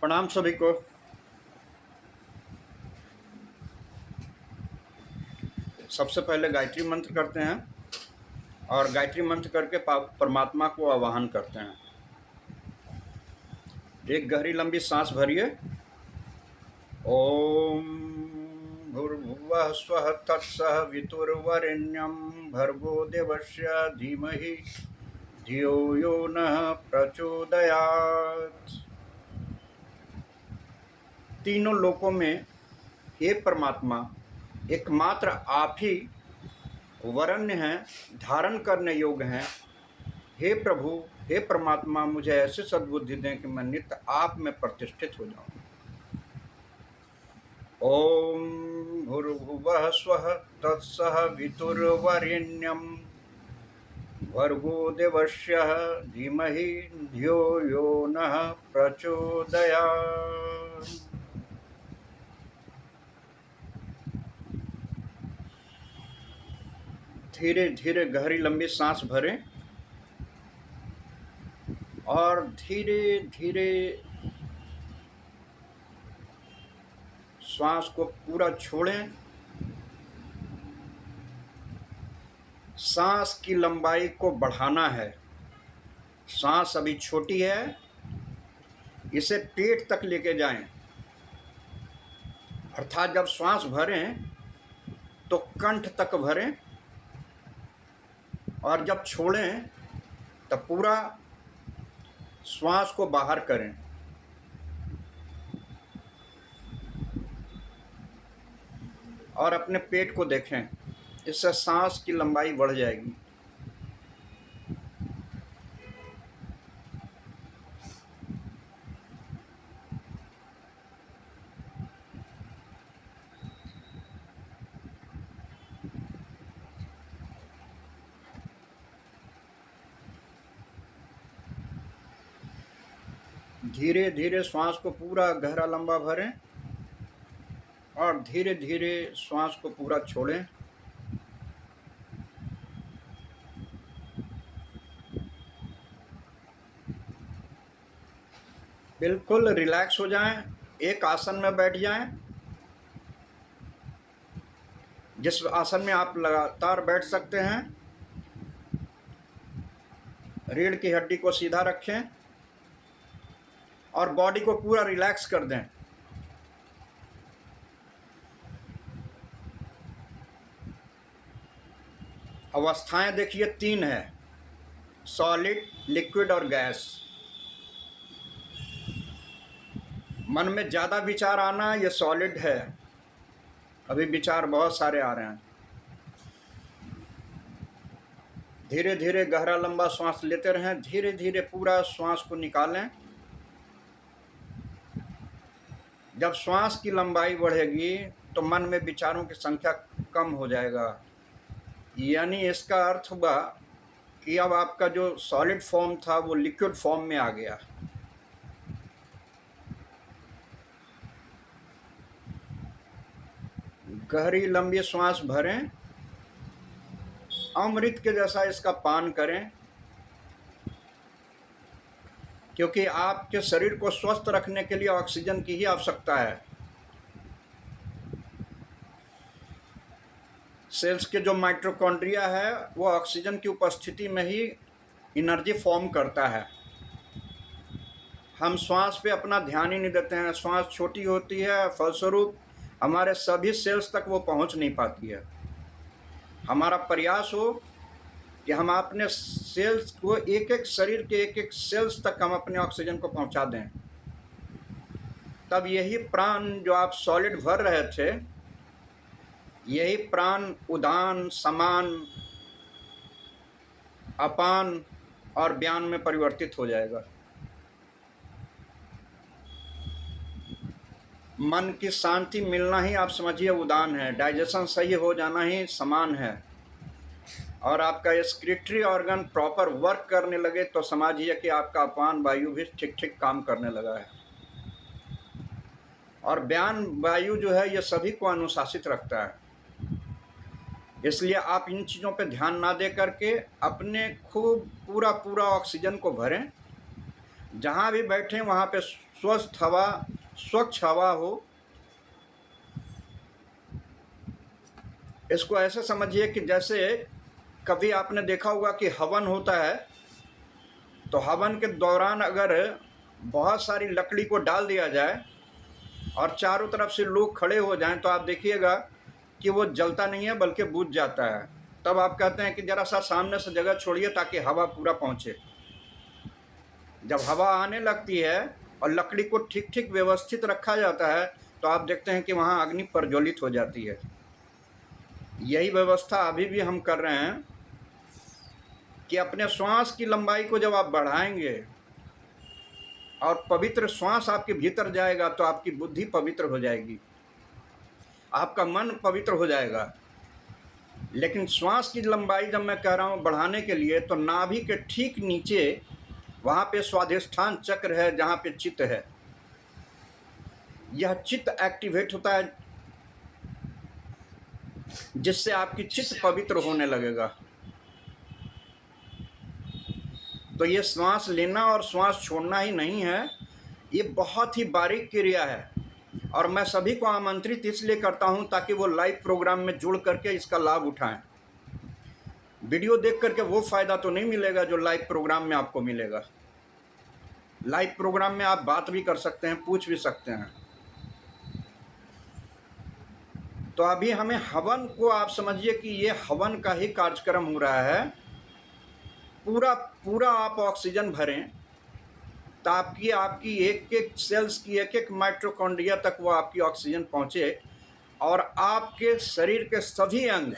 प्रणाम सभी को। सबसे पहले गायत्री मंत्र करते हैं और गायत्री मंत्र करके परमात्मा को आवाहन करते हैं। एक गहरी लंबी सांस भरिए। ओम भूर्भुवः स्वः तत्सः वितुर्वरेण्यं भर्गो देवस्य धीमहि धियो यो नः प्रचोदयात्। तीनों लोकों में हे परमात्मा, एकमात्र आप ही वरण्य हैं, धारण करने योग्य हैं। हे प्रभु, हे परमात्मा, मुझे ऐसी सद्बुद्धि दें कि मैं नित्य आप में प्रतिष्ठित हो जाऊं। ओम भूर्भुवः स्वः तत्सः वितुर्वरेण्यं भर्गो देवस्य धीमहि धियो यो नः प्रचोदयात्। धीरे धीरे गहरी लंबी सांस भरें और धीरे धीरे श्वास को पूरा छोड़ें। सांस की लंबाई को बढ़ाना है। सांस अभी छोटी है, इसे पेट तक लेके जाएं। अर्थात जब श्वास भरें तो कंठ तक भरें और जब छोड़ें तब पूरा श्वास को बाहर करें। और अपने पेट को देखें, इससे सांस की लंबाई बढ़ जाएगी। धीरे धीरे श्वास को पूरा गहरा लंबा भरें और धीरे धीरे श्वास को पूरा छोड़ें। बिल्कुल रिलैक्स हो जाएं, एक आसन में बैठ जाएं। जिस आसन में आप लगातार बैठ सकते हैं, रीढ़ की हड्डी को सीधा रखें और बॉडी को पूरा रिलैक्स कर दें। अवस्थाएं देखिए, 3 है: सॉलिड, लिक्विड और गैस। मन में ज़्यादा विचार आना ये सॉलिड है, अभी विचार बहुत सारे आ रहे हैं। धीरे धीरे गहरा लंबा श्वास लेते रहें, धीरे धीरे पूरा श्वास को निकालें। जब श्वास की लंबाई बढ़ेगी तो मन में विचारों की संख्या कम हो जाएगा। यानी इसका अर्थ हुआ कि अब आपका जो सॉलिड फॉर्म था वो लिक्विड फॉर्म में आ गया। गहरी लंबी श्वास भरें, अमृत के जैसा इसका पान करें, क्योंकि आपके शरीर को स्वस्थ रखने के लिए ऑक्सीजन की ही आवश्यकता है। सेल्स के जो माइटोकॉन्ड्रिया है वो ऑक्सीजन की उपस्थिति में ही एनर्जी फॉर्म करता है। हम श्वास पे अपना ध्यान ही नहीं देते हैं। श्वास छोटी होती है, फलस्वरूप हमारे सभी सेल्स तक वो पहुंच नहीं पाती है। हमारा प्रयास हो कि हम अपने सेल्स को, एक एक शरीर के एक एक सेल्स तक हम अपने ऑक्सीजन को पहुंचा दें। तब यही प्राण जो आप सॉलिड भर रहे थे, यही प्राण उदान, समान, अपान और व्यान में परिवर्तित हो जाएगा। मन की शांति मिलना ही आप समझिए उदान है। डाइजेशन सही हो जाना ही समान है। और आपका एक्सक्रीटरी ऑर्गन प्रॉपर वर्क करने लगे तो समझिए कि आपका अपान वायु भी ठीक ठीक काम करने लगा है। और व्यान वायु जो है ये सभी को अनुशासित रखता है। इसलिए आप इन चीज़ों पे ध्यान ना दे करके अपने खूब पूरा ऑक्सीजन को भरें जहाँ भी बैठें वहाँ पे स्वस्थ हवा, स्वच्छ हवा हो। इसको ऐसे समझिए कि जैसे कभी आपने देखा होगा कि हवन होता है, तो हवन के दौरान अगर बहुत सारी लकड़ी को डाल दिया जाए और चारों तरफ से लोग खड़े हो जाएं, तो आप देखिएगा कि वो जलता नहीं है बल्कि बुझ जाता है। तब आप कहते हैं कि ज़रा सा सामने से जगह छोड़िए ताकि हवा पूरा पहुँचे। जब हवा आने लगती है और लकड़ी को ठीक ठीक व्यवस्थित रखा जाता है, तो आप देखते हैं कि वहाँ अग्नि प्रज्वलित हो जाती है। यही व्यवस्था अभी भी हम कर रहे हैं कि अपने श्वास की लंबाई को जब आप बढ़ाएंगे और पवित्र श्वास आपके भीतर जाएगा, तो आपकी बुद्धि पवित्र हो जाएगी, आपका मन पवित्र हो जाएगा। लेकिन श्वास की लंबाई जब मैं कह रहा हूँ बढ़ाने के लिए, तो नाभि के ठीक नीचे वहाँ पे स्वाधिष्ठान चक्र है, जहाँ पे चित्त है। यह चित्त एक्टिवेट होता है, जिससे आपकी चित्त पवित्र होने लगेगा। तो ये श्वास लेना और श्वास छोड़ना ही नहीं है, ये बहुत ही बारीक क्रिया है। और मैं सभी को आमंत्रित इसलिए करता हूं ताकि वो लाइव प्रोग्राम में जुड़ करके इसका लाभ उठाएं। वीडियो देख करके वो फ़ायदा तो नहीं मिलेगा जो लाइव प्रोग्राम में आपको मिलेगा। लाइव प्रोग्राम में आप बात भी कर सकते हैं, पूछ भी सकते हैं। तो अभी हमें हवन को आप समझिए कि ये हवन का ही कार्यक्रम हो रहा है। पूरा पूरा आप ऑक्सीजन भरें, ताकि आपकी एक एक सेल्स की एक एक माइटोकॉन्ड्रिया तक वो आपकी ऑक्सीजन पहुँचे, और आपके शरीर के सभी अंग,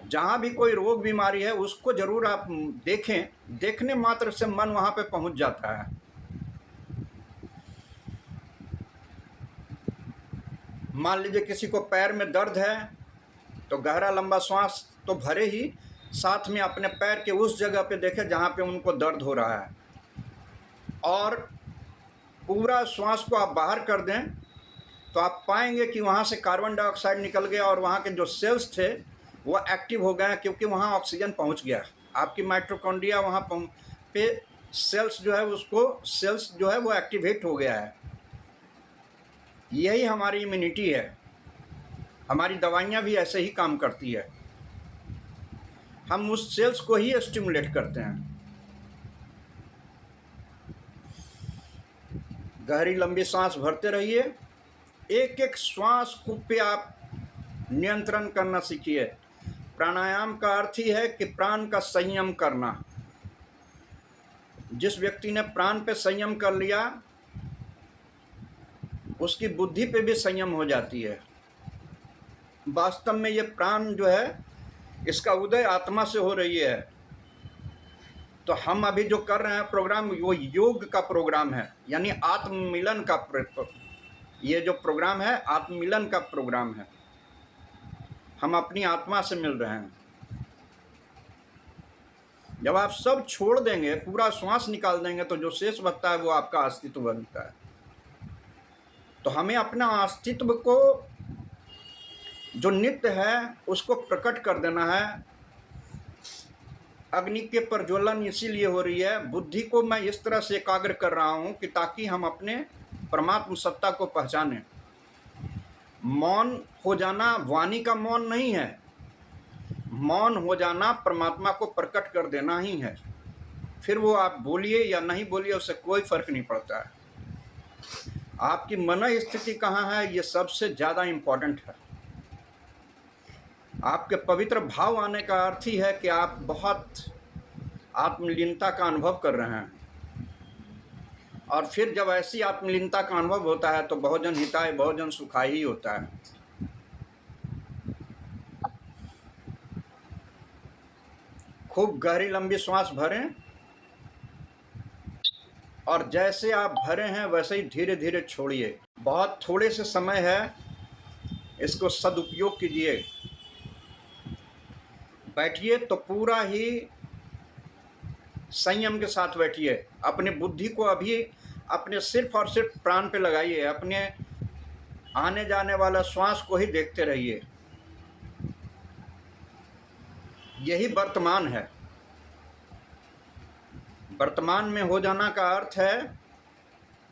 जहाँ भी कोई रोग बीमारी है, उसको ज़रूर आप देखें। देखने मात्र से मन वहाँ पे पहुँच जाता है। मान लीजिए किसी को पैर में दर्द है, तो गहरा लंबा श्वास तो भरे ही, साथ में अपने पैर के उस जगह पे देखें जहाँ पे उनको दर्द हो रहा है, और पूरा श्वास को आप बाहर कर दें, तो आप पाएंगे कि वहाँ से कार्बन डाइऑक्साइड निकल गया और वहाँ के जो सेल्स थे वो एक्टिव हो गए, क्योंकि वहाँ ऑक्सीजन पहुँच गया। आपकी माइटोकॉन्ड्रिया वहाँ पे सेल्स जो है वो एक्टिवेट हो गया है। यही हमारी इम्यूनिटी है। हमारी दवाइयाँ भी ऐसे ही काम करती है, हम उस सेल्स को ही स्टिमुलेट करते हैं। गहरी लंबी सांस भरते रहिए, एक एक श्वास को पे आप नियंत्रण करना सीखिए। प्राणायाम का अर्थ ही है कि प्राण का संयम करना। जिस व्यक्ति ने प्राण पे संयम कर लिया, उसकी बुद्धि पे भी संयम हो जाती है। वास्तव में ये प्राण जो है, इसका उदय आत्मा से हो रही है। तो हम अभी जो कर रहे हैं प्रोग्राम, वो योग का प्रोग्राम है, यानी आत्ममिलन का ये जो प्रोग्राम है, आत्ममिलन का प्रोग्राम है। हम अपनी आत्मा से मिल रहे हैं। जब आप सब छोड़ देंगे, पूरा श्वास निकाल देंगे, तो जो शेष बचता है वो आपका अस्तित्व बनता है। तो हमें अपना अस्तित्व को, जो नित्य है, उसको प्रकट कर देना है। अग्नि के प्रज्वलन इसीलिए हो रही है। बुद्धि को मैं इस तरह से एकाग्र कर रहा हूँ कि ताकि हम अपने परमात्म सत्ता को पहचानें। मौन हो जाना वाणी का मौन नहीं है, मौन हो जाना परमात्मा को प्रकट कर देना ही है। फिर वो आप बोलिए या नहीं बोलिए, उससे कोई फर्क नहीं पड़ता है। आपकी मन स्थिति कहाँ है, ये सबसे ज़्यादा इम्पोर्टेंट है। आपके पवित्र भाव आने का अर्थ ही है कि आप बहुत आत्मलीनता का अनुभव कर रहे हैं। और फिर जब ऐसी आत्मलीनता का अनुभव होता है, तो बहुजन हिताय बहुजन सुखाय ही होता है। खूब गहरी लंबी श्वास भरें, और जैसे आप भरे हैं वैसे ही धीरे धीरे छोड़िए। बहुत थोड़े से समय है, इसको सदुपयोग कीजिए। बैठिए तो पूरा ही संयम के साथ बैठिए। अपनी बुद्धि को अभी अपने सिर्फ और सिर्फ प्राण पे लगाइए। अपने आने जाने वाला श्वास को ही देखते रहिए। यही वर्तमान है। वर्तमान में हो जाना का अर्थ है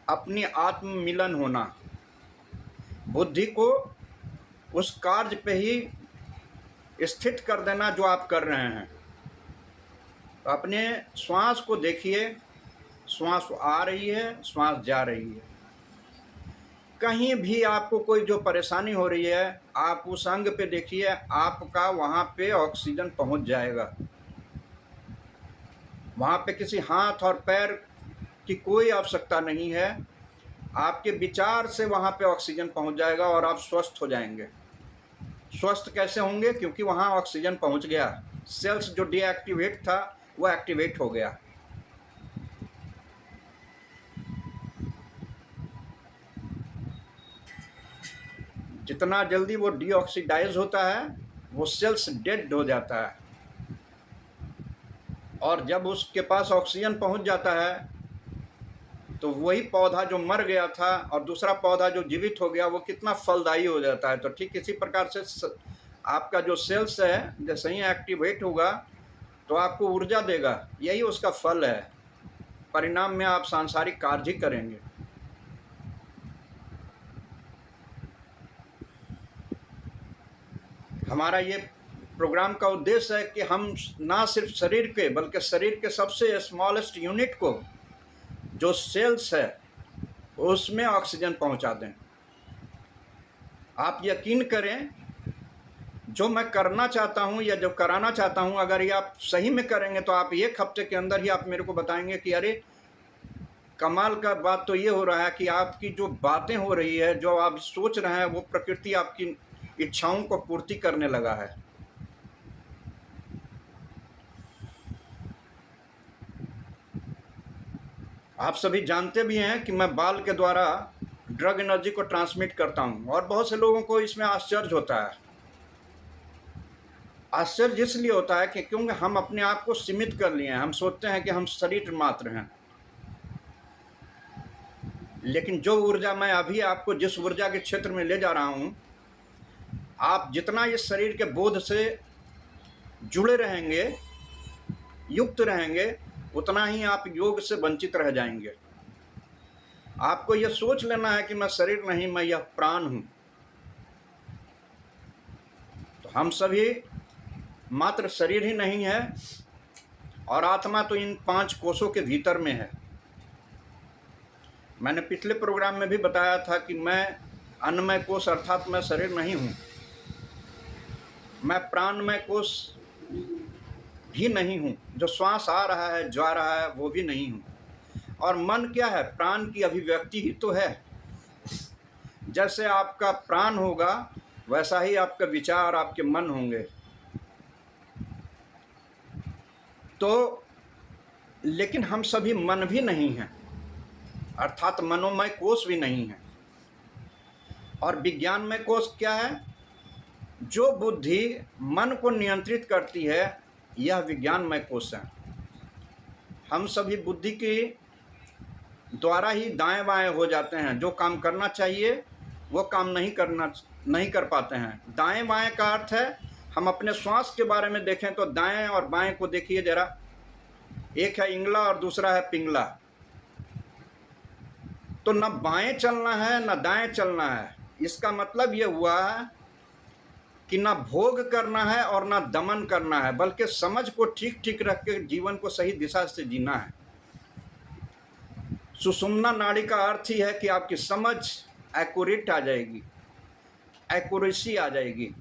अपनी आत्म मिलन होना, बुद्धि को उस कार्य पे ही स्थित कर देना जो आप कर रहे हैं। तो अपने श्वास को देखिए, श्वास आ रही है, श्वास जा रही है। कहीं भी आपको कोई जो परेशानी हो रही है, आप उस अंग पे देखिए, आपका वहाँ पे ऑक्सीजन पहुँच जाएगा। वहाँ पे किसी हाथ और पैर की कोई आवश्यकता नहीं है, आपके विचार से वहाँ पे ऑक्सीजन पहुँच जाएगा और आप स्वस्थ हो जाएंगे। स्वस्थ कैसे होंगे? क्योंकि वहाँ ऑक्सीजन पहुँच गया, सेल्स जो डीएक्टिवेट था वो एक्टिवेट हो गया। जितना जल्दी वो डीऑक्सीडाइज होता है, वो सेल्स डेड हो जाता है, और जब उसके पास ऑक्सीजन पहुंच जाता है तो वही पौधा जो मर गया था और दूसरा पौधा जो जीवित हो गया वो कितना फलदायी हो जाता है। तो ठीक इसी प्रकार से आपका जो सेल्स है जैसे ही एक्टिवेट होगा तो आपको ऊर्जा देगा, यही उसका फल है। परिणाम में आप सांसारिक कार्य ही करेंगे। हमारा ये प्रोग्राम का उद्देश्य है कि हम ना सिर्फ शरीर के बल्कि शरीर के सबसे स्मॉलेस्ट यूनिट को जो सेल्स है उसमें ऑक्सीजन पहुंचा दें। आप यकीन करें, जो मैं करना चाहता हूं या जो कराना चाहता हूं, अगर ये आप सही में करेंगे तो आप एक हफ्ते के अंदर ही आप मेरे को बताएंगे कि अरे कमाल का बात तो ये हो रहा है कि आपकी जो बातें हो रही है, जो आप सोच रहे हैं, वो प्रकृति आपकी इच्छाओं को पूर्ति करने लगा है। आप सभी जानते भी हैं कि मैं बाल के द्वारा ड्रग एनर्जी को ट्रांसमिट करता हूं, और बहुत से लोगों को इसमें आश्चर्य होता है। आश्चर्य इसलिए होता है कि क्योंकि हम अपने आप को सीमित कर लिए हैं। हम सोचते हैं कि हम शरीर मात्र हैं, लेकिन जो ऊर्जा मैं अभी आपको जिस ऊर्जा के क्षेत्र में ले जा रहा हूं, आप जितना इस शरीर के बोध से जुड़े रहेंगे, युक्त रहेंगे, उतना ही आप योग से वंचित रह जाएंगे। आपको यह सोच लेना है कि मैं शरीर नहीं, मैं यह प्राण हूं। तो हम सभी मात्र शरीर ही नहीं है, और आत्मा तो इन 5 कोषों के भीतर में है। मैंने पिछले प्रोग्राम में भी बताया था कि मैं अन्नमय कोष अर्थात मैं शरीर नहीं हूँ, मैं प्राणमय कोष भी नहीं हूँ, जो श्वास आ रहा है जा रहा है वो भी नहीं हूँ। और मन क्या है? प्राण की अभिव्यक्ति ही तो है। जैसे आपका प्राण होगा वैसा ही आपका विचार, आपके मन होंगे। तो लेकिन हम सभी मन भी नहीं हैं, अर्थात मनोमय कोष भी नहीं है। और विज्ञानमय कोष क्या है? जो बुद्धि मन को नियंत्रित करती है, यह विज्ञानमय कोष है। हम सभी बुद्धि के द्वारा ही दाएं बाएं हो जाते हैं। जो काम करना चाहिए वो काम नहीं कर पाते हैं। दाएं बाएं का अर्थ है, हम अपने श्वास के बारे में देखें तो दाएं और बाएं को देखिए जरा। एक है इंगला और दूसरा है पिंगला। तो न बाएं चलना है न दाएं चलना है। इसका मतलब ये हुआ कि ना भोग करना है और ना दमन करना है, बल्कि समझ को ठीक ठीक रख के जीवन को सही दिशा से जीना है। सुषुम्ना नाड़ी का अर्थ ही है कि आपकी समझ एक्यूरेट आ जाएगी, एक्यूरेसी आ जाएगी।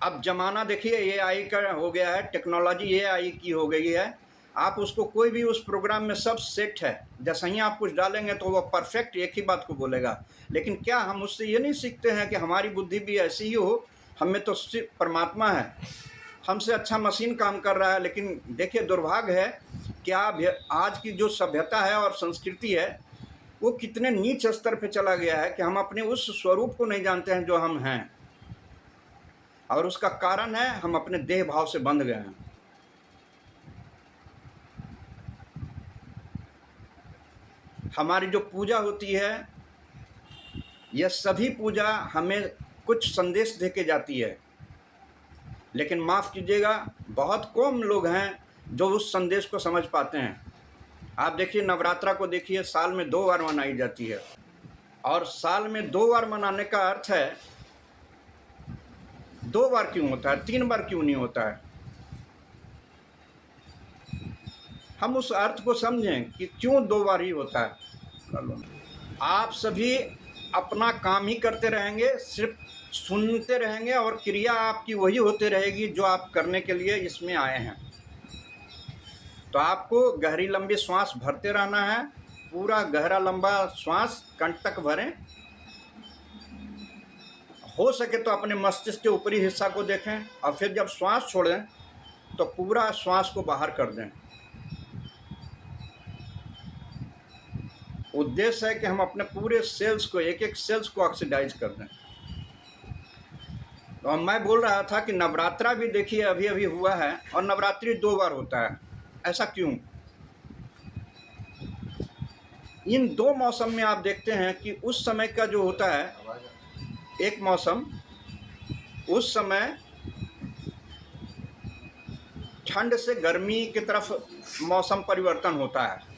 अब जमाना देखिए एआई का हो गया है, टेक्नोलॉजी एआई की हो गई है। आप उसको कोई भी उस प्रोग्राम में सब सेट है, जैसे ही आप कुछ डालेंगे तो वो परफेक्ट एक ही बात को बोलेगा। लेकिन क्या हम उससे ये नहीं सीखते हैं कि हमारी बुद्धि भी ऐसी ही हो? हमें तो सिर्फ परमात्मा है, हमसे अच्छा मशीन काम कर रहा है। लेकिन देखिए दुर्भाग्य है कि आज की जो सभ्यता है और संस्कृति है वो कितने नीच स्तर पे चला गया है कि हम अपने उस स्वरूप को नहीं जानते हैं जो हम हैं। और उसका कारण है हम अपने देह भाव से बंध गए हैं। हमारी जो पूजा होती है, यह सभी पूजा हमें कुछ संदेश दे के जाती है। लेकिन माफ़ कीजिएगा, बहुत कम लोग हैं जो उस संदेश को समझ पाते हैं। आप देखिए, नवरात्रा को देखिए, साल में 2 बार मनाई जाती है, और साल में 2 बार मनाने का अर्थ है 2 बार क्यों होता है, 3 बार क्यों नहीं होता है? हम उस अर्थ को समझें कि क्यों 2 बार ही होता है। आप सभी अपना काम ही करते रहेंगे, सिर्फ सुनते रहेंगे, और क्रिया आपकी वही होती रहेगी जो आप करने के लिए इसमें आए हैं। तो आपको गहरी लंबी श्वास भरते रहना है, पूरा गहरा लंबा श्वास कंठ तक भरें। हो सके तो अपने मस्तिष्क के ऊपरी हिस्सा को देखें, और फिर जब श्वास छोड़ें तो पूरा श्वास को बाहर कर दें। उद्देश्य है कि हम अपने पूरे सेल्स को, एक एक सेल्स को ऑक्सीडाइज कर दें। तो मैं बोल रहा था कि नवरात्रा भी देखिए अभी अभी हुआ है, और नवरात्रि 2 बार होता है। ऐसा क्यों? इन 2 मौसम में आप देखते हैं कि उस समय का जो होता है, एक मौसम, उस समय ठंड से गर्मी की तरफ मौसम परिवर्तन होता है।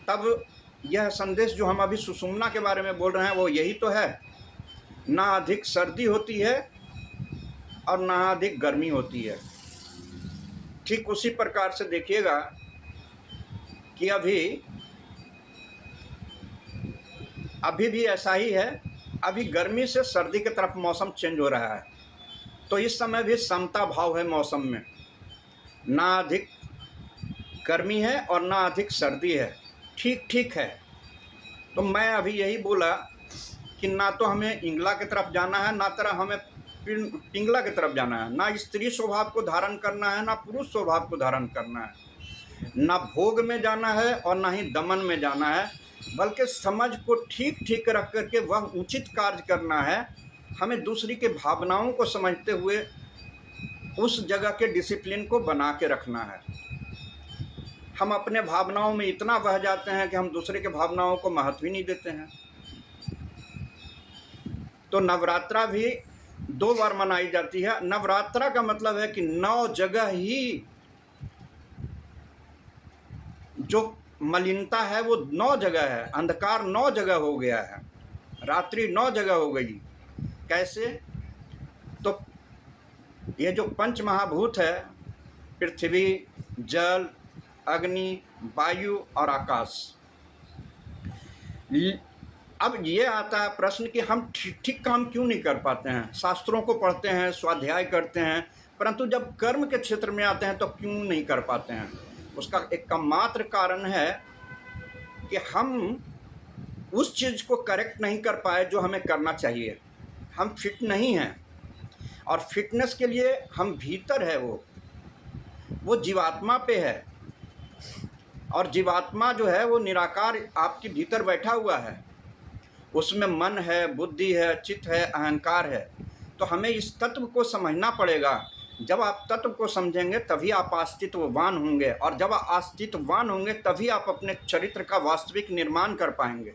तब यह संदेश जो हम अभी सुषुम्ना के बारे में बोल रहे हैं वो यही तो है। ना अधिक सर्दी होती है और ना अधिक गर्मी होती है। ठीक उसी प्रकार से देखिएगा कि अभी भी ऐसा ही है। अभी गर्मी से सर्दी की तरफ मौसम चेंज हो रहा है, तो इस समय भी समता भाव है मौसम में। ना अधिक गर्मी है और ना अधिक सर्दी है, ठीक ठीक है। तो मैं अभी यही बोला कि ना तो हमें इंगला की तरफ जाना है, ना तरह हमें पिंगला की तरफ जाना है। ना स्त्री स्वभाव को धारण करना है, ना पुरुष स्वभाव को धारण करना है। ना भोग में जाना है और ना ही दमन में जाना है, बल्कि समझ को ठीक ठीक रख करके वह उचित कार्य करना है। हमें दूसरी के भावनाओं को समझते हुए उस जगह के डिसिप्लिन को बना के रखना है। हम अपने भावनाओं में इतना बह जाते हैं कि हम दूसरे के भावनाओं को महत्व ही नहीं देते हैं। तो नवरात्रा भी 2 बार मनाई जाती है। नवरात्रा का मतलब है कि 9 जगह ही जो मलिनता है वो 9 जगह है, अंधकार 9 जगह हो गया है, रात्रि 9 जगह हो गई। कैसे? तो ये जो 5 महाभूत है, पृथ्वी, जल, अग्नि, वायु और आकाश। अब ये आता है प्रश्न कि हम ठीक काम क्यों नहीं कर पाते हैं? शास्त्रों को पढ़ते हैं, स्वाध्याय करते हैं, परंतु जब कर्म के क्षेत्र में आते हैं तो क्यों नहीं कर पाते हैं? उसका एक मात्र कारण है कि हम उस चीज़ को करेक्ट नहीं कर पाए जो हमें करना चाहिए। हम फिट नहीं हैं, और फिटनेस के लिए हम भीतर है, वो जीवात्मा पे है। और जीवात्मा जो है वो निराकार आपके भीतर बैठा हुआ है। उसमें मन है, बुद्धि है, चित्त है, अहंकार है। तो हमें इस तत्व को समझना पड़ेगा। जब आप तत्व को समझेंगे तभी आप अस्तित्ववान होंगे, और जब आप अस्तित्ववान होंगे तभी आप अपने चरित्र का वास्तविक निर्माण कर पाएंगे।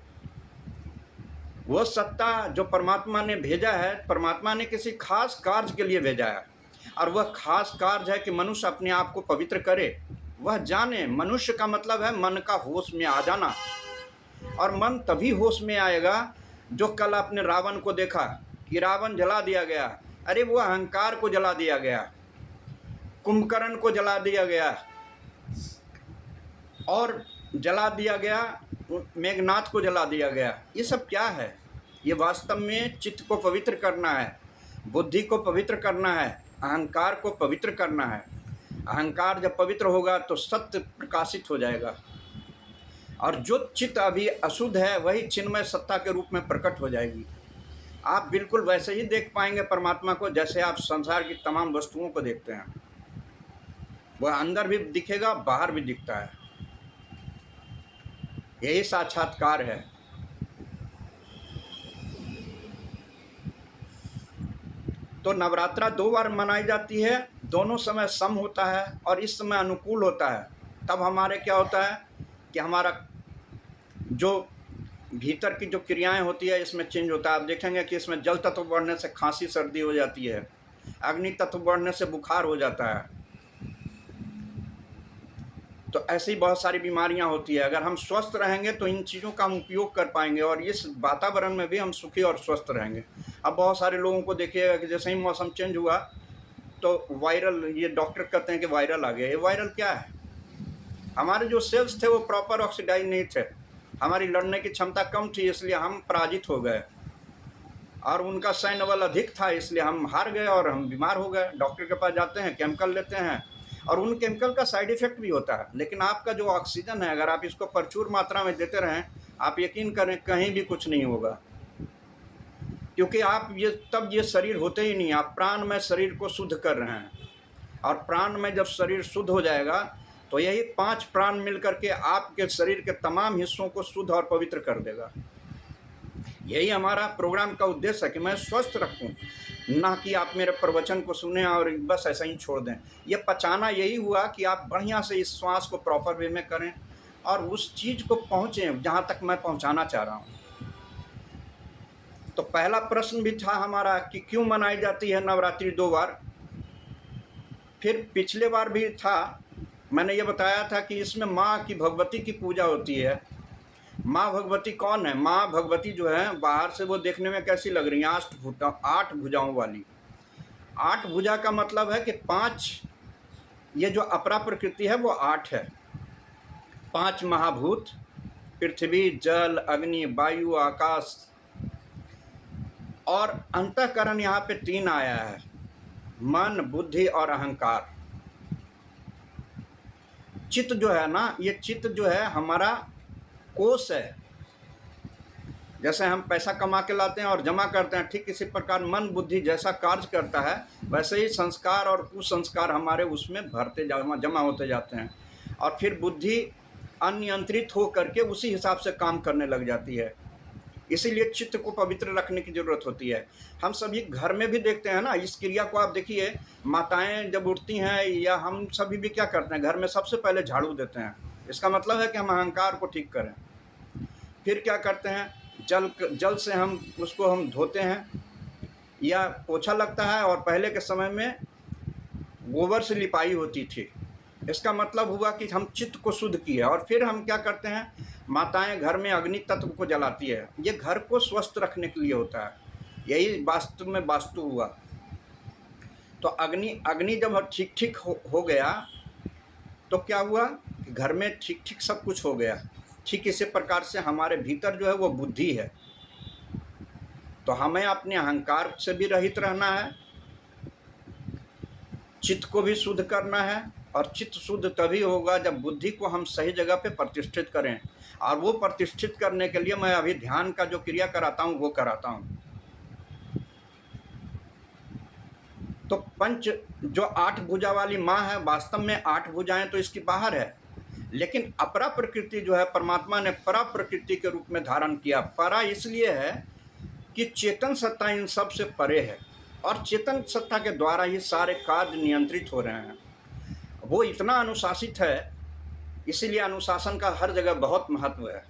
वो सत्ता जो परमात्मा ने भेजा है, परमात्मा ने किसी खास कार्य के लिए भेजा है, और वह खास कार्य है कि मनुष्य अपने आप को पवित्र करे, वह जाने। मनुष्य का मतलब है मन का होश में आ जाना, और मन तभी होश में आएगा जो कल आपने रावण को देखा कि रावण जला दिया गया। अरे वो अहंकार को जला दिया गया, कुंभकर्ण को जला दिया गया, और जला दिया गया मेघनाथ को जला दिया गया। ये सब क्या है? ये वास्तव में चित्त को पवित्र करना है, बुद्धि को पवित्र करना है, अहंकार को पवित्र करना है। अहंकार जब पवित्र होगा तो सत्य प्रकाशित हो जाएगा, और जो चित्त अभी अशुद्ध है वही चिन्मय सत्ता के रूप में प्रकट हो जाएगी। आप बिल्कुल वैसे ही देख पाएंगे परमात्मा को जैसे आप संसार की तमाम वस्तुओं को देखते हैं। वह अंदर भी दिखेगा, बाहर भी दिखता है। यही साक्षात्कार है। तो नवरात्रा 2 बार मनाई जाती है, दोनों समय सम होता है और इस समय अनुकूल होता है। तब हमारे क्या होता है कि हमारा जो भीतर की जो क्रियाएं होती है इसमें चेंज होता है। आप देखेंगे कि इसमें जल तत्व बढ़ने से खांसी सर्दी हो जाती है, अग्नि तत्व बढ़ने से बुखार हो जाता है, तो ऐसी बहुत सारी बीमारियां होती है। अगर हम स्वस्थ रहेंगे तो इन चीज़ों का हम उपयोग कर पाएंगे और इस वातावरण में भी हम सुखी और स्वस्थ रहेंगे। अब बहुत सारे लोगों को देखिएगा कि जैसे ही मौसम चेंज हुआ तो वायरल, ये डॉक्टर कहते हैं कि वायरल आ गया। ये वायरल क्या है? हमारे जो सेल्स थे वो प्रॉपर ऑक्सीडाइज नहीं थे, हमारी लड़ने की क्षमता कम थी, इसलिए हम पराजित हो गए, और उनका सैन्य बल अधिक था, इसलिए हम हार गए और हम बीमार हो गए। डॉक्टर के पास जाते हैं, केमिकल लेते हैं, और उन केमिकल का साइड इफेक्ट भी होता है। लेकिन आपका जो ऑक्सीजन है, अगर आप इसको प्रचुर मात्रा में देते रहें, आप यकीन करें कहीं भी कुछ नहीं होगा, क्योंकि आप ये शरीर होते ही नहीं, आप प्राण में शरीर को शुद्ध कर रहे हैं। और प्राण में जब शरीर शुद्ध हो जाएगा तो यही 5 प्राण मिलकर के आपके शरीर के तमाम हिस्सों को शुद्ध और पवित्र कर देगा। यही हमारा प्रोग्राम का उद्देश्य है कि मैं स्वस्थ रखूं, ना कि आप मेरे प्रवचन को सुने और बस ऐसा ही छोड़ दें। ये पचाना यही हुआ कि आप बढ़िया से इस श्वास को प्रॉपर वे में करें और उस चीज़ को पहुँचें जहाँ तक मैं पहुँचाना चाह रहा हूँ। तो पहला प्रश्न भी था हमारा कि क्यों मनाई जाती है नवरात्रि 2 बार। फिर पिछले बार भी था, मैंने ये बताया था कि इसमें माँ की, भगवती की पूजा होती है। माँ भगवती कौन है? माँ भगवती जो है, बाहर से वो देखने में कैसी लग रही हैं? 8 भुजाओं वाली। 8 भुजा का मतलब है कि 5, ये जो अपरा प्रकृति है वो 8 है। 5 महाभूत, पृथ्वी, जल, अग्नि, वायु, आकाश, और अंतःकरण यहाँ पे 3 आया है, मन, बुद्धि और अहंकार। चित्त जो है ना, ये चित्त जो है हमारा कोष है। जैसे हम पैसा कमा के लाते हैं और जमा करते हैं, ठीक इसी प्रकार मन बुद्धि जैसा कार्य करता है, वैसे ही संस्कार और कुसंस्कार हमारे उसमें भरते जमा होते जाते हैं, और फिर बुद्धि अनियंत्रित हो करके उसी हिसाब से काम करने लग जाती है। इसीलिए चित्त को पवित्र रखने की जरूरत होती है। हम सभी घर में भी देखते हैं ना, इस क्रिया को आप देखिए, माताएं जब उठती हैं या हम सभी भी क्या करते हैं, घर में सबसे पहले झाड़ू देते हैं। इसका मतलब है कि हम अहंकार को ठीक करें। फिर क्या करते हैं, जल से हम उसको धोते हैं, या पोछा लगता है, और पहले के समय में गोबर से लिपाई होती थी। इसका मतलब हुआ कि हम चित्त को शुद्ध किए। और फिर हम क्या करते हैं, माताएं घर में अग्नि तत्व को जलाती है। ये घर को स्वस्थ रखने के लिए होता है। यही वास्तव में वास्तु हुआ। तो अग्नि जब ठीक ठीक हो गया तो क्या हुआ कि घर में ठीक ठीक सब कुछ हो गया। ठीक इसी प्रकार से हमारे भीतर जो है वो बुद्धि है। तो हमें अपने अहंकार से भी रहित रहना है, चित्त को भी शुद्ध करना है, और चित्त शुद्ध तभी होगा जब बुद्धि को हम सही जगह पे प्रतिष्ठित करें। और वो प्रतिष्ठित करने के लिए मैं अभी ध्यान का जो क्रिया कराता हूँ वो कराता हूँ। तो पंच जो 8 भुजा वाली माँ है, वास्तव में 8 भुजाएं तो इसकी बाहर है, लेकिन अपरा प्रकृति जो है, परमात्मा ने परा प्रकृति के रूप में धारण किया। परा इसलिए है कि चेतन सत्ता इन सब से परे है, और चेतन सत्ता के द्वारा ही सारे कार्य नियंत्रित हो रहे हैं। वो इतना अनुशासित है, इसीलिए अनुशासन का हर जगह बहुत महत्व है।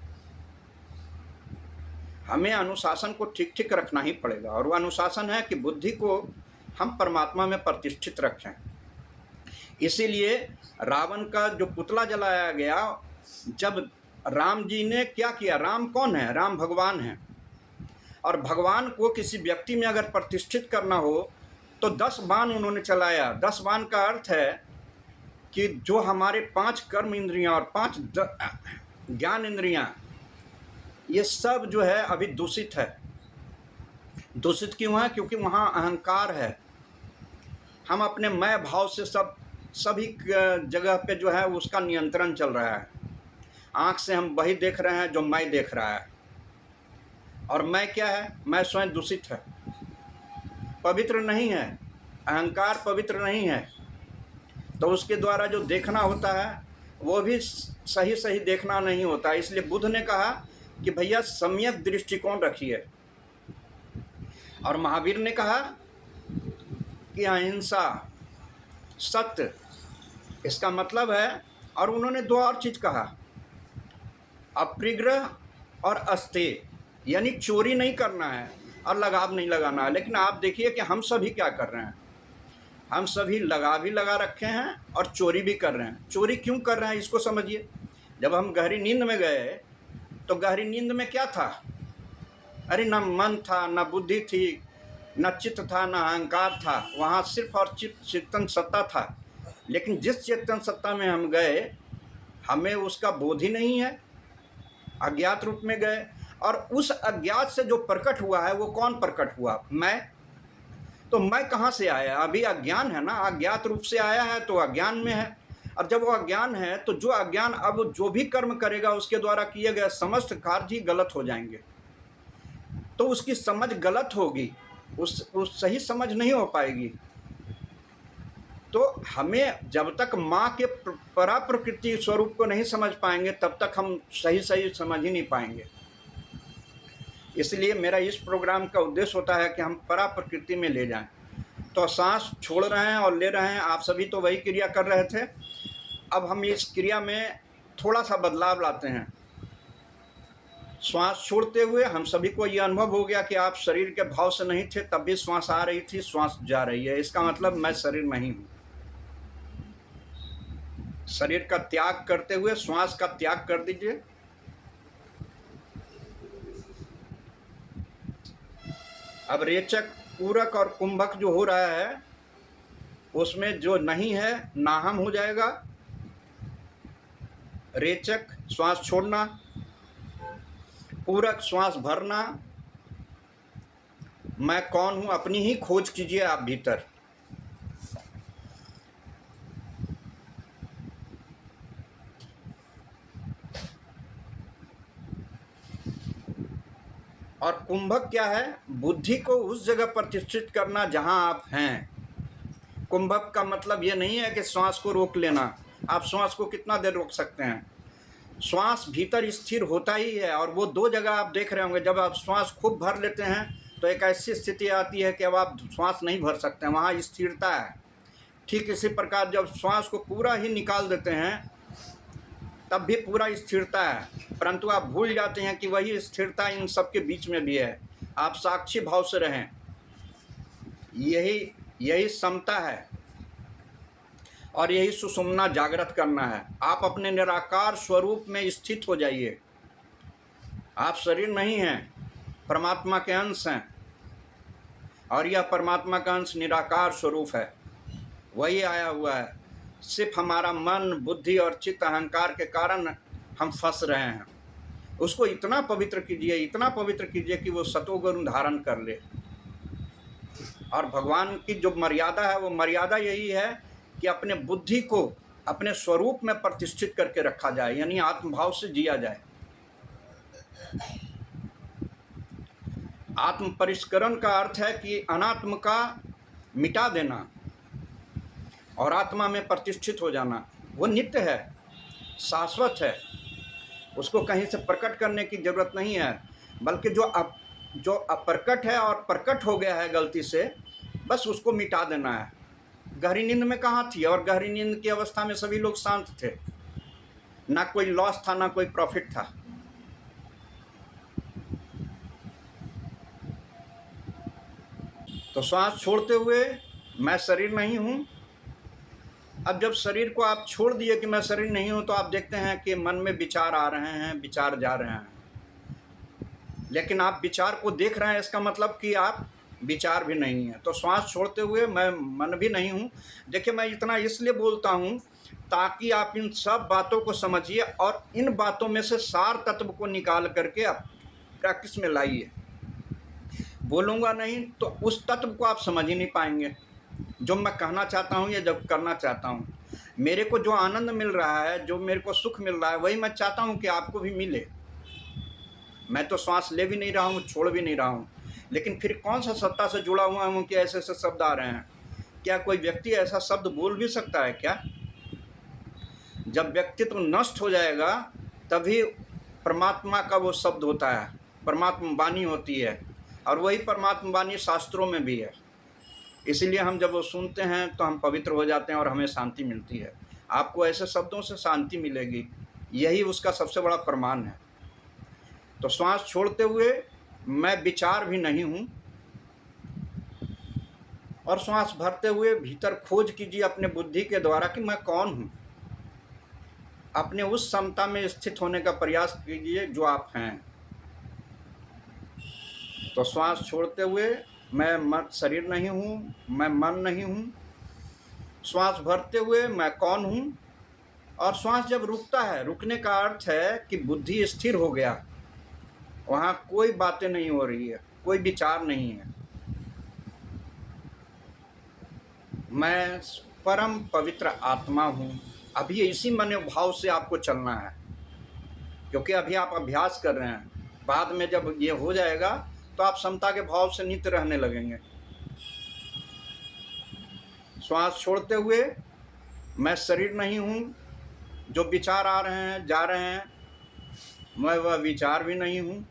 हमें अनुशासन को ठीक ठीक रखना ही पड़ेगा, और वो अनुशासन है कि बुद्धि को हम परमात्मा में प्रतिष्ठित रखें। इसीलिए रावण का जो पुतला जलाया गया, जब राम जी ने क्या किया, राम कौन है? राम भगवान है। और भगवान को किसी व्यक्ति में अगर प्रतिष्ठित करना हो तो 10 बाण उन्होंने चलाया। 10 बाण का अर्थ है कि जो हमारे 5 कर्म इंद्रियां और 5 ज्ञान इंद्रियां, ये सब जो है अभी दूषित है। दूषित क्यों है? क्योंकि वहाँ अहंकार है। हम अपने मैं भाव से सभी जगह पे जो है उसका नियंत्रण चल रहा है। आँख से हम वही देख रहे हैं जो मैं देख रहा है, और मैं क्या है? मैं स्वयं दूषित है, पवित्र नहीं है। अहंकार पवित्र नहीं है, तो उसके द्वारा जो देखना होता है वो भी सही देखना नहीं होता। इसलिए बुद्ध ने कहा कि भैया सम्यक दृष्टिकोण रखिए, और महावीर ने कहा कि अहिंसा, सत्य, इसका मतलब है। और उन्होंने 2 और चीज़ कहा, अपरिग्रह और अस्तेय, यानी चोरी नहीं करना है और लगाव नहीं लगाना है। लेकिन आप देखिए कि हम सभी क्या कर रहे हैं, हम सभी भी लगा रखे हैं और चोरी भी कर रहे हैं। चोरी क्यों कर रहे हैं इसको समझिए। जब हम गहरी नींद में गए तो गहरी नींद में क्या था? अरे ना मन था, ना बुद्धि थी, न चित्त था, न अहंकार था, वहाँ सिर्फ और चेतन सत्ता था। लेकिन जिस चेतन सत्ता में हम गए हमें उसका बोध ही नहीं है, अज्ञात रूप में गए। और उस अज्ञात से जो प्रकट हुआ है वो कौन प्रकट हुआ? मैं। तो मैं कहाँ से आया? अभी अज्ञान है ना, अज्ञात रूप से आया है तो अज्ञान में है। और जब वो अज्ञान है तो जो अज्ञान अब जो भी कर्म करेगा उसके द्वारा किए गए समस्त कार्य ही गलत हो जाएंगे। तो उसकी समझ गलत होगी, उस सही समझ नहीं हो पाएगी। तो हमें जब तक माँ के परा प्रकृति स्वरूप को नहीं समझ पाएंगे तब तक हम सही समझ ही नहीं पाएंगे। इसलिए मेरा इस प्रोग्राम का उद्देश्य होता है कि हम परा प्रकृति में ले जाएं। तो सांस छोड़ रहे हैं और ले रहे हैं, आप सभी तो वही क्रिया कर रहे थे। अब हम इस क्रिया में थोड़ा सा बदलाव लाते हैं। श्वास छोड़ते हुए हम सभी को यह अनुभव हो गया कि आप शरीर के भाव से नहीं थे, तब भी श्वास आ रही थी, श्वास जा रही है। इसका मतलब मैं शरीर नहीं हूँ। शरीर का त्याग करते हुए श्वास का त्याग कर दीजिए। अब रेचक, पूरक और कुंभक जो हो रहा है उसमें जो नहीं है नाहम हो जाएगा। रेचक श्वास छोड़ना, पूरक श्वास भरना। मैं कौन हूं अपनी ही खोज कीजिए आप भीतर। और कुंभक क्या है? बुद्धि को उस जगह प्रतिष्ठित करना जहां आप हैं। कुंभक का मतलब ये नहीं है कि श्वास को रोक लेना। आप श्वास को कितना देर रोक सकते हैं? श्वास भीतर स्थिर होता ही है। और वो दो जगह आप देख रहे होंगे, जब आप श्वास खूब भर लेते हैं तो एक ऐसी स्थिति आती है कि अब आप श्वास नहीं भर सकते हैं, वहाँ स्थिरता है। ठीक इसी प्रकार जब श्वास को पूरा ही निकाल देते हैं तब भी पूरा स्थिरता है, परंतु आप भूल जाते हैं कि वही स्थिरता इन सब के बीच में भी है। आप साक्षी भाव से रहें, यही समता है और यही सुषुम्ना जागृत करना है। आप अपने निराकार स्वरूप में स्थित हो जाइए। आप शरीर नहीं हैं, परमात्मा के अंश हैं और यह परमात्मा का अंश निराकार स्वरूप है, वही आया हुआ है। सिर्फ हमारा मन, बुद्धि और चित्त अहंकार के कारण हम फंस रहे हैं। उसको इतना पवित्र कीजिए, इतना पवित्र कीजिए कि वो सतोगुण धारण कर ले। और भगवान की जो मर्यादा है वो मर्यादा यही है कि अपने बुद्धि को अपने स्वरूप में प्रतिष्ठित करके रखा जाए, यानी आत्मभाव से जिया जाए। आत्म परिष्करण का अर्थ है कि अनात्म का मिटा देना और आत्मा में प्रतिष्ठित हो जाना। वो नित्य है, शाश्वत है, उसको कहीं से प्रकट करने की जरूरत नहीं है, बल्कि जो अप्रकट है और प्रकट हो गया है गलती से, बस उसको मिटा देना है। गहरी नींद में कहाँ थी? और गहरी नींद की अवस्था में सभी लोग शांत थे, ना कोई लॉस था ना कोई प्रॉफिट था। तो श्वास छोड़ते हुए मैं शरीर नहीं हूँ। अब जब शरीर को आप छोड़ दिए कि मैं शरीर नहीं हूँ, तो आप देखते हैं कि मन में विचार आ रहे हैं, विचार जा रहे हैं, लेकिन आप विचार को देख रहे हैं, इसका मतलब कि आप विचार भी नहीं है। तो श्वास छोड़ते हुए मैं मन भी नहीं हूँ। देखिए, मैं इतना इसलिए बोलता हूँ ताकि आप इन सब बातों को समझिए और इन बातों में से सार तत्व को निकाल करके आप प्रैक्टिस में लाइए। बोलूँगा नहीं तो उस तत्व को आप समझ ही नहीं पाएंगे जो मैं कहना चाहता हूँ या जब करना चाहता हूँ। मेरे को जो आनंद मिल रहा है, जो मेरे को सुख मिल रहा है, वही मैं चाहता हूँ कि आपको भी मिले। मैं तो श्वास ले भी नहीं रहा हूँ, छोड़ भी नहीं रहा हूँ, लेकिन फिर कौन सा सत्ता से जुड़ा हुआ हूँ कि ऐसे ऐसे शब्द आ रहे हैं? क्या कोई व्यक्ति ऐसा शब्द बोल भी सकता है क्या? जब व्यक्तित्व नष्ट हो जाएगा तभी परमात्मा का वो शब्द होता है, परमात्मा वाणी होती है, और वही परमात्मा वाणी शास्त्रों में भी है। इसीलिए हम जब वो सुनते हैं तो हम पवित्र हो जाते हैं और हमें शांति मिलती है। आपको ऐसे शब्दों से शांति मिलेगी, यही उसका सबसे बड़ा प्रमाण है। तो श्वास छोड़ते हुए मैं विचार भी नहीं हूँ और श्वास भरते हुए भीतर खोज कीजिए अपने बुद्धि के द्वारा कि मैं कौन हूँ। अपने उस समता में स्थित होने का प्रयास कीजिए जो आप हैं। तो श्वास छोड़ते हुए मैं शरीर नहीं हूँ, मैं मन नहीं हूँ। श्वास भरते हुए मैं कौन हूँ। और श्वास जब रुकता है, रुकने का अर्थ है कि बुद्धि स्थिर हो गया, वहाँ कोई बातें नहीं हो रही है, कोई विचार नहीं है। मैं परम पवित्र आत्मा हूँ। अभी इसी मनोभाव से आपको चलना है, क्योंकि अभी आप अभ्यास कर रहे हैं। बाद में जब ये हो जाएगा तो आप समता के भाव से नित्य रहने लगेंगे। श्वास छोड़ते हुए मैं शरीर नहीं हूँ। जो विचार आ रहे हैं जा रहे हैं, मैं वह विचार भी नहीं हूँ।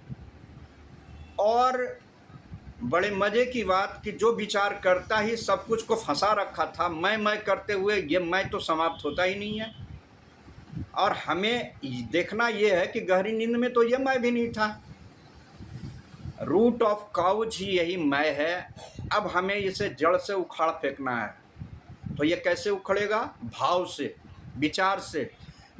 और बड़े मज़े की बात कि जो विचार करता ही सब कुछ को फंसा रखा था, मैं करते हुए ये मैं तो समाप्त होता ही नहीं है। और हमें देखना ये है कि गहरी नींद में तो ये मैं भी नहीं था। रूट ऑफ काउज ही यही मैं है। अब हमें इसे जड़ से उखाड़ फेंकना है। तो ये कैसे उखड़ेगा? भाव से, विचार से।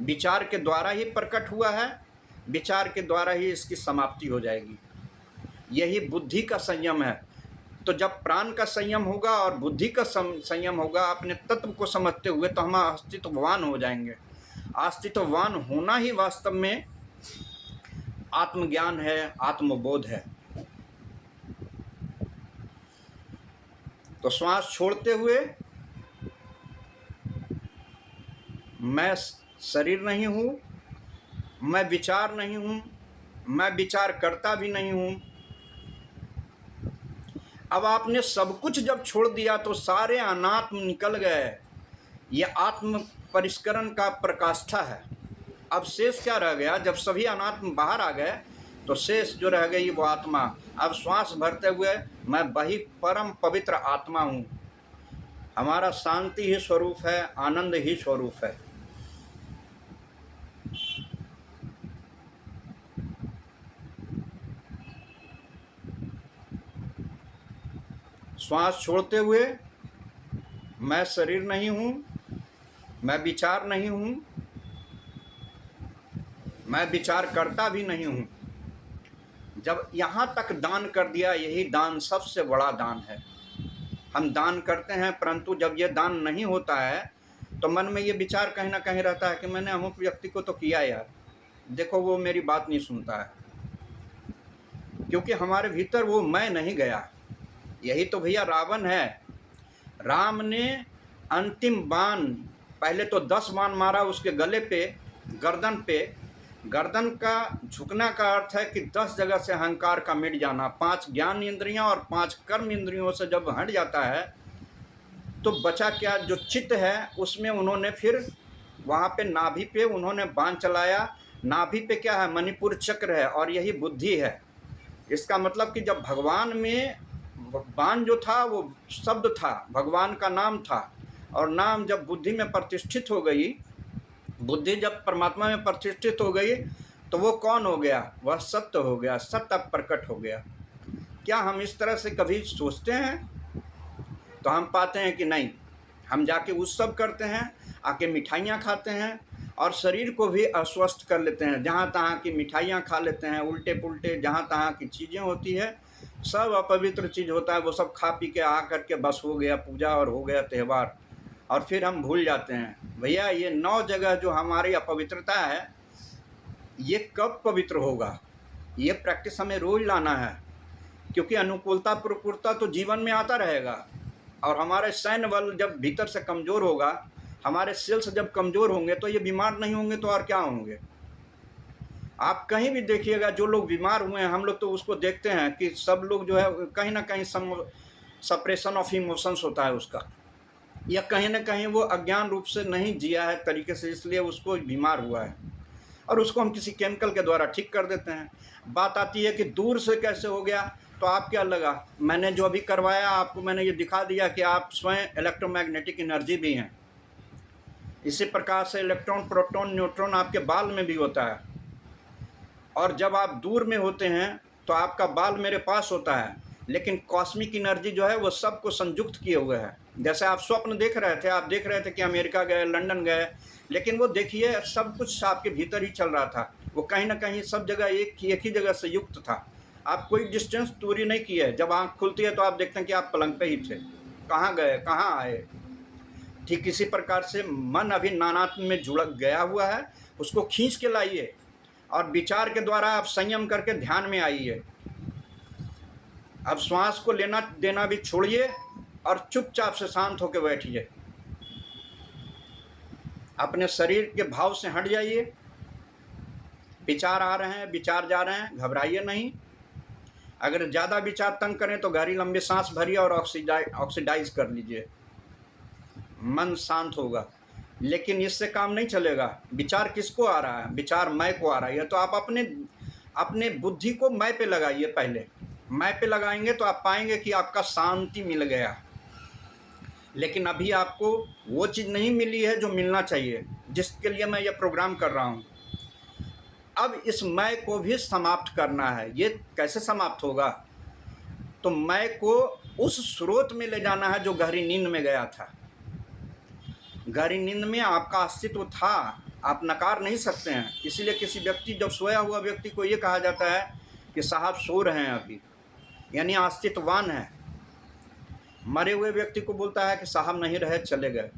विचार के द्वारा ही प्रकट हुआ है, विचार के द्वारा ही इसकी समाप्ति हो जाएगी। यही बुद्धि का संयम है। तो जब प्राण का संयम होगा और बुद्धि का संयम होगा, अपने तत्व को समझते हुए, तो हम अस्तित्ववान हो जाएंगे। अस्तित्ववान होना ही वास्तव में आत्मज्ञान है, आत्मबोध है। तो श्वास छोड़ते हुए मैं शरीर नहीं हूँ, मैं विचार नहीं हूँ, मैं विचार करता भी नहीं हूँ। अब आपने सब कुछ जब छोड़ दिया तो सारे अनात्म निकल गए। ये आत्म परिष्करण का प्रकाष्ठा है। अब शेष क्या रह गया? जब सभी अनात्म बाहर आ गए तो शेष जो रह गई वो आत्मा। अब श्वास भरते हुए मैं वही परम पवित्र आत्मा हूँ। हमारा शांति ही स्वरूप है, आनंद ही स्वरूप है। श्वास छोड़ते हुए मैं शरीर नहीं हूँ, मैं विचार नहीं हूँ, मैं विचार करता भी नहीं हूँ। जब यहाँ तक दान कर दिया, यही दान सबसे बड़ा दान है। हम दान करते हैं, परंतु जब ये दान नहीं होता है तो मन में ये विचार कहीं ना कहीं रहता है कि मैंने अमुक व्यक्ति को तो किया यार, देखो वो मेरी बात नहीं सुनता है। क्योंकि हमारे भीतर वो मैं नहीं गया। यही तो भैया रावण है। राम ने अंतिम बाण, पहले तो 10 बाण मारा उसके गले पे, गर्दन पे। गर्दन का झुकना का अर्थ है कि 10 जगह से अहंकार का मिट जाना। 5 ज्ञान इंद्रियां और 5 कर्म इंद्रियों से जब हट जाता है तो बचा क्या? जो चित्त है उसमें उन्होंने फिर वहाँ पे नाभि पे उन्होंने बाण चलाया। नाभि पे क्या है? मणिपुर चक्र है, और यही बुद्धि है। इसका मतलब कि जब भगवान में बाण जो था वो शब्द था, भगवान का नाम था, और नाम जब बुद्धि में प्रतिष्ठित हो गई, बुद्धि जब परमात्मा में प्रतिष्ठित हो गई तो वो कौन हो गया? वह सत्य हो गया। सत्य अब प्रकट हो गया। क्या हम इस तरह से कभी सोचते हैं? तो हम पाते हैं कि नहीं। हम जाके उत्सव करते हैं, आके मिठाइयाँ खाते हैं और शरीर को भी अस्वस्थ कर लेते हैं। जहाँ तहाँ की मिठाइयाँ खा लेते हैं, उल्टे पुल्टे जहाँ तहाँ की चीज़ें होती है, सब अपवित्र चीज़ होता है, वो सब खा पी के आ करके बस हो गया पूजा और हो गया त्यौहार। और फिर हम भूल जाते हैं भैया ये 9 जगह जो हमारी अपवित्रता है, ये कब पवित्र होगा? ये प्रैक्टिस हमें रोज लाना है, क्योंकि अनुकूलता प्रतिकूलता तो जीवन में आता रहेगा। और हमारे सैन्य बल जब भीतर से कमज़ोर होगा, हमारे सेल्स जब कमज़ोर होंगे तो ये बीमार नहीं होंगे तो और क्या होंगे? आप कहीं भी देखिएगा, जो लोग बीमार हुए हैं, हम लोग तो उसको देखते हैं कि सब लोग जो है कहीं ना कहीं सप्रेशन ऑफ इमोशंस होता है उसका, या कहीं ना कहीं वो अज्ञान रूप से नहीं जिया है तरीके से, इसलिए उसको बीमार हुआ है, और उसको हम किसी केमिकल के द्वारा ठीक कर देते हैं। बात आती है कि दूर से कैसे हो गया, तो आप क्या लगा? मैंने जो अभी करवाया आपको, मैंने ये दिखा दिया कि आप स्वयं इलेक्ट्रोमैग्नेटिक एनर्जी भी हैं। इसी प्रकार से इलेक्ट्रॉन, प्रोटॉन, न्यूट्रॉन आपके बाल में भी होता है। और जब आप दूर में होते हैं तो आपका बाल मेरे पास होता है, लेकिन कॉस्मिक एनर्जी जो है वो सबको संयुक्त किए हुए है। जैसे आप स्वप्न देख रहे थे, आप देख रहे थे कि अमेरिका गए, लंदन गए, लेकिन वो देखिए सब कुछ आपके भीतर ही चल रहा था। वो कहीं ना कहीं सब जगह एक ही जगह से युक्त था। आप कोई डिस्टेंस दूरी नहीं की है। जब आँख खुलती है तो आप देखते हैं कि आप पलंग पे ही थे। कहाँ गए, कहाँ आए। ठीक इसी प्रकार से मन अभी नानात्म में जुड़ गया हुआ है, उसको खींच के लाइए और विचार के द्वारा आप संयम करके ध्यान में आइए। अब श्वास को लेना देना भी छोड़िए और चुपचाप से शांत होकर बैठिए। अपने शरीर के भाव से हट जाइए। विचार आ रहे हैं, विचार जा रहे हैं, घबराइए नहीं। अगर ज़्यादा विचार तंग करें तो गहरी लंबी सांस भरिए और ऑक्सीडाइज कर लीजिए। मन शांत होगा। लेकिन इससे काम नहीं चलेगा। विचार किसको आ रहा है? विचार मैं को आ रहा है। तो आप अपने बुद्धि को मैं पे लगाइए। पहले मैं पे लगाएंगे तो आप पाएंगे कि आपका शांति मिल गया। लेकिन अभी आपको वो चीज़ नहीं मिली है जो मिलना चाहिए, जिसके लिए मैं ये प्रोग्राम कर रहा हूँ। अब इस मैं को भी समाप्त करना है। ये कैसे समाप्त होगा? तो मैं को उस स्रोत में ले जाना है जो गहरी नींद में गया था। गहरी नींद में आपका अस्तित्व था, आप नकार नहीं सकते हैं। इसलिए किसी व्यक्ति, जब सोया हुआ व्यक्ति को ये कहा जाता है कि साहब सो रहे हैं अभी, यानी अस्तित्ववान है। मरे हुए व्यक्ति को बोलता है कि साहब नहीं रहे, चले गए।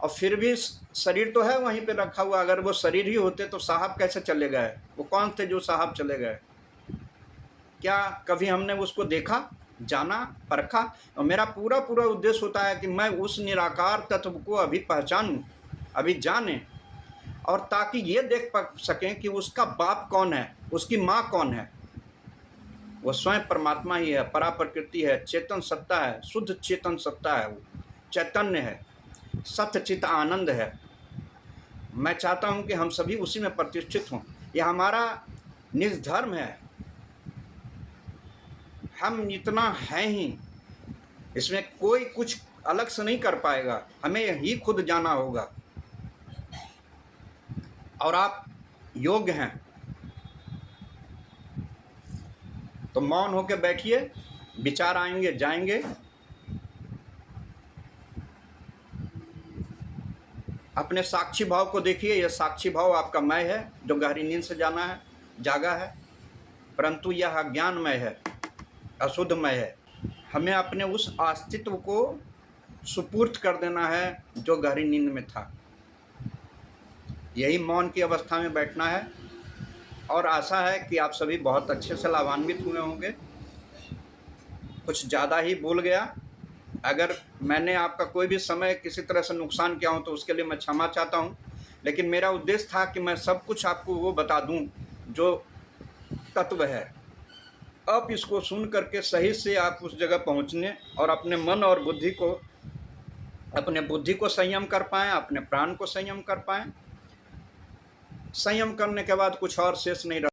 और फिर भी शरीर तो है वहीं पे रखा हुआ। अगर वो शरीर ही होते तो साहब कैसे चले गए? वो कौन थे जो साहब चले गए? क्या कभी हमने उसको देखा, जाना, परखा? और मेरा पूरा उद्देश्य होता है कि मैं उस निराकार तत्व को अभी पहचानूं, अभी जाने, और ताकि ये देख सकें कि उसका बाप कौन है, उसकी माँ कौन है। वो स्वयं परमात्मा ही है, परा प्रकृति है, चेतन सत्ता है, शुद्ध चेतन सत्ता है, वो चैतन्य है, सत्य चित आनंद है। मैं चाहता हूं कि हम सभी उसी में प्रतिष्ठित हों। यह हमारा निज धर्म है। हम इतना हैं ही, इसमें कोई कुछ अलग से नहीं कर पाएगा। हमें ही खुद जाना होगा। और आप योग्य हैं तो मौन होकर बैठिए। विचार आएंगे, जाएंगे। अपने साक्षी भाव को देखिए। यह साक्षी भाव आपका मैं है जो गहरी नींद से जागा है, परंतु यह अज्ञानमय है, अशुद्धमय है। हमें अपने उस अस्तित्व को सुपूर्द कर देना है जो गहरी नींद में था। यही मौन की अवस्था में बैठना है। और आशा है कि आप सभी बहुत अच्छे से लाभान्वित हुए होंगे। कुछ ज़्यादा ही बोल गया। अगर मैंने आपका कोई भी समय किसी तरह से नुकसान किया हो तो उसके लिए मैं क्षमा चाहता हूं। लेकिन मेरा उद्देश्य था कि मैं सब कुछ आपको वो बता दूं जो तत्व है। अब इसको सुन करके सही से आप उस जगह पहुंचने और अपने मन और बुद्धि को संयम कर पाएँ, अपने प्राण को संयम कर पाएँ। संयम करने के बाद कुछ और शेष नहीं रह